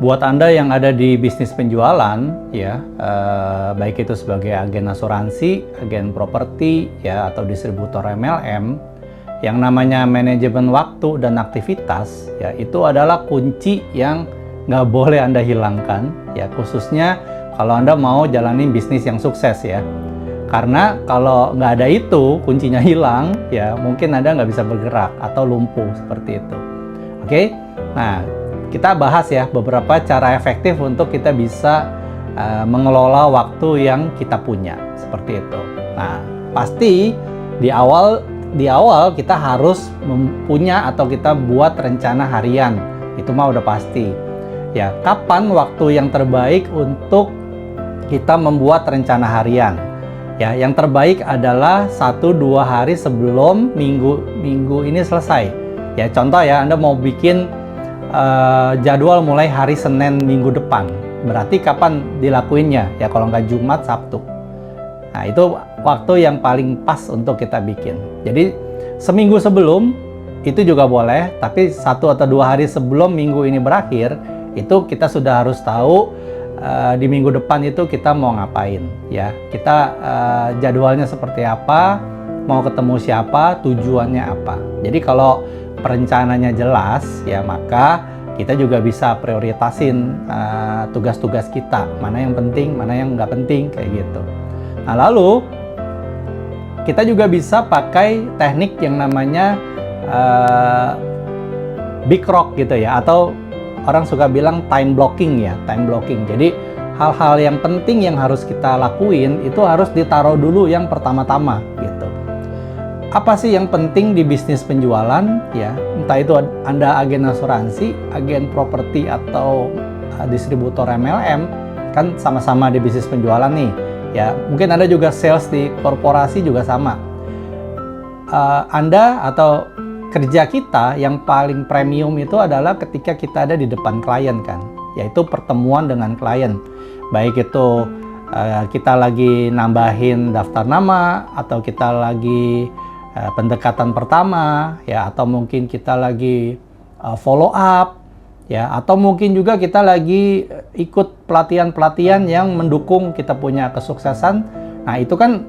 Buat Anda yang ada di bisnis penjualan, ya, baik itu sebagai agen asuransi, agen properti, ya, atau distributor MLM, yang namanya manajemen waktu dan aktivitas, ya, itu adalah kunci yang nggak boleh Anda hilangkan, ya, khususnya kalau Anda mau jalanin bisnis yang sukses, ya. Karena kalau nggak ada itu, kuncinya hilang, ya, mungkin Anda nggak bisa bergerak atau lumpuh seperti itu. Oke? Nah, kita bahas ya beberapa cara efektif untuk kita bisa mengelola waktu yang kita punya seperti itu. Nah, pasti di awal kita harus punya atau kita buat rencana harian. Itu mah udah pasti. Ya, kapan waktu yang terbaik untuk kita membuat rencana harian? Ya, yang terbaik adalah 1-2 hari sebelum minggu ini selesai. Ya, contoh ya, Anda mau bikin jadwal mulai hari Senin minggu depan. Berarti kapan dilakuinnya? Ya kalau nggak Jumat, Sabtu. Nah, itu waktu yang paling pas untuk kita bikin. Jadi seminggu sebelum itu juga boleh, tapi 1 atau 2 hari sebelum minggu ini berakhir, itu kita sudah harus tahu di minggu depan itu kita mau ngapain. Ya, kita jadwalnya seperti apa, mau ketemu siapa, tujuannya apa. Jadi kalau perencanaannya jelas, ya, maka kita juga bisa prioritasin tugas-tugas kita, mana yang penting, mana yang nggak penting, kayak gitu. Nah, lalu kita juga bisa pakai teknik yang namanya big rock gitu ya, atau orang suka bilang time blocking ya, time blocking. Jadi hal-hal yang penting yang harus kita lakuin itu harus ditaruh dulu yang pertama-tama gitu. Apa sih yang penting di bisnis penjualan, ya, entah itu Anda agen asuransi, agen properti, atau distributor MLM, kan sama-sama di bisnis penjualan nih, ya. Mungkin Anda juga sales di korporasi juga sama. Anda atau kerja kita yang paling premium itu adalah ketika kita ada di depan klien kan, yaitu pertemuan dengan klien. Baik itu kita lagi nambahin daftar nama, atau kita lagi pendekatan pertama, ya, atau mungkin kita lagi follow up, ya, atau mungkin juga kita lagi ikut pelatihan-pelatihan yang mendukung kita punya kesuksesan. Nah, itu kan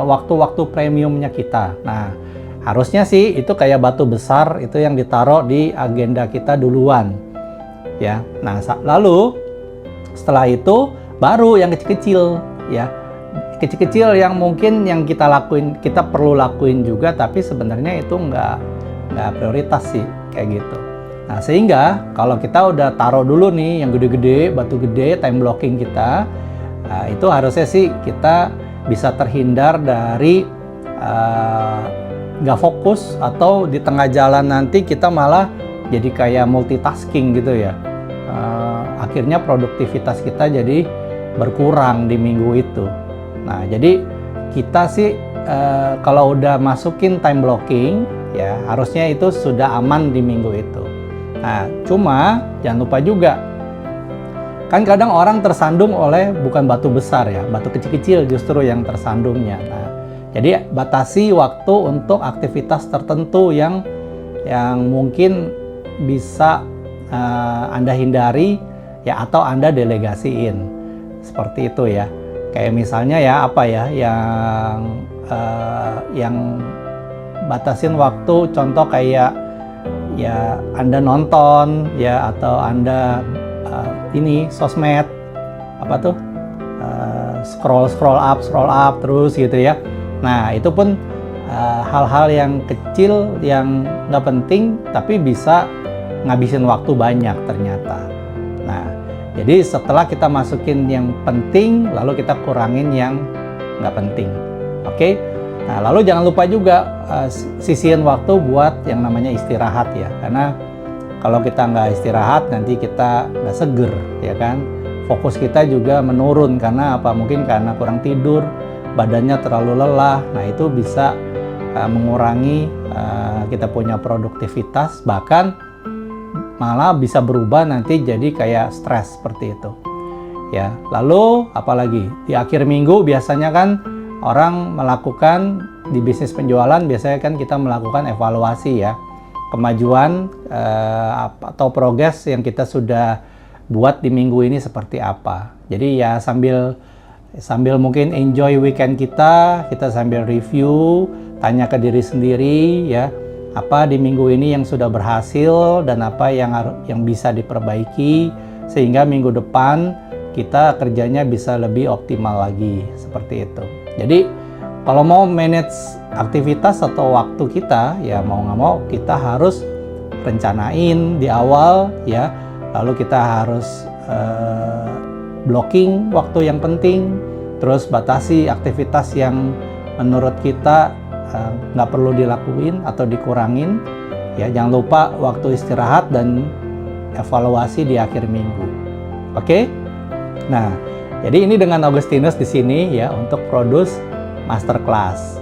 waktu-waktu premiumnya kita. Nah, harusnya sih itu kayak batu besar itu yang ditaruh di agenda kita duluan, ya. Nah, lalu setelah itu baru yang kecil-kecil, ya. Kecil-kecil yang mungkin yang kita lakuin, kita perlu lakuin juga, tapi sebenarnya itu nggak prioritas sih, kayak gitu. Nah, sehingga kalau kita udah taruh dulu nih yang gede-gede, batu gede, time blocking kita, itu harusnya sih kita bisa terhindar dari nggak fokus, atau di tengah jalan nanti kita malah jadi kayak multitasking gitu ya. Akhirnya produktivitas kita jadi berkurang di minggu itu. Nah, jadi kita sih kalau udah masukin time blocking, ya, harusnya itu sudah aman di minggu itu. Nah, cuma jangan lupa juga, kan kadang orang tersandung oleh bukan batu besar ya, batu kecil-kecil justru yang tersandungnya. Nah, jadi batasi waktu untuk aktivitas tertentu yang mungkin bisa Anda hindari, ya, atau Anda delegasiin. Seperti itu ya. Kayak misalnya ya, apa ya, yang batasin waktu, contoh kayak ya Anda nonton, ya, atau Anda ini sosmed, apa tuh, scroll up terus gitu ya. Nah, itu pun hal-hal yang kecil yang nggak penting tapi bisa ngabisin waktu banyak ternyata. Nah, jadi setelah kita masukin yang penting, lalu kita kurangin yang nggak penting. Oke? Nah, lalu jangan lupa juga sisihin waktu buat yang namanya istirahat ya. Karena kalau kita nggak istirahat, nanti kita nggak seger, ya kan? Fokus kita juga menurun karena apa? Mungkin karena kurang tidur, badannya terlalu lelah. Nah, itu bisa mengurangi kita punya produktivitas, bahkan malah bisa berubah nanti jadi kayak stres seperti itu. Ya, lalu apalagi di akhir minggu biasanya kan orang melakukan di bisnis penjualan, biasanya kan kita melakukan evaluasi ya, kemajuan atau progres yang kita sudah buat di minggu ini seperti apa. Jadi ya sambil mungkin enjoy weekend kita sambil review, tanya ke diri sendiri ya, apa di minggu ini yang sudah berhasil dan apa yang bisa diperbaiki sehingga minggu depan kita kerjanya bisa lebih optimal lagi, seperti itu. Jadi kalau mau manage aktivitas atau waktu kita, ya mau nggak mau kita harus rencanain di awal ya, lalu kita harus blocking waktu yang penting, terus batasi aktivitas yang menurut kita nggak perlu dilakuin atau dikurangin ya. Jangan lupa waktu istirahat dan evaluasi di akhir minggu. Oke? Nah, jadi ini dengan Augustinus di sini ya untuk produce masterclass.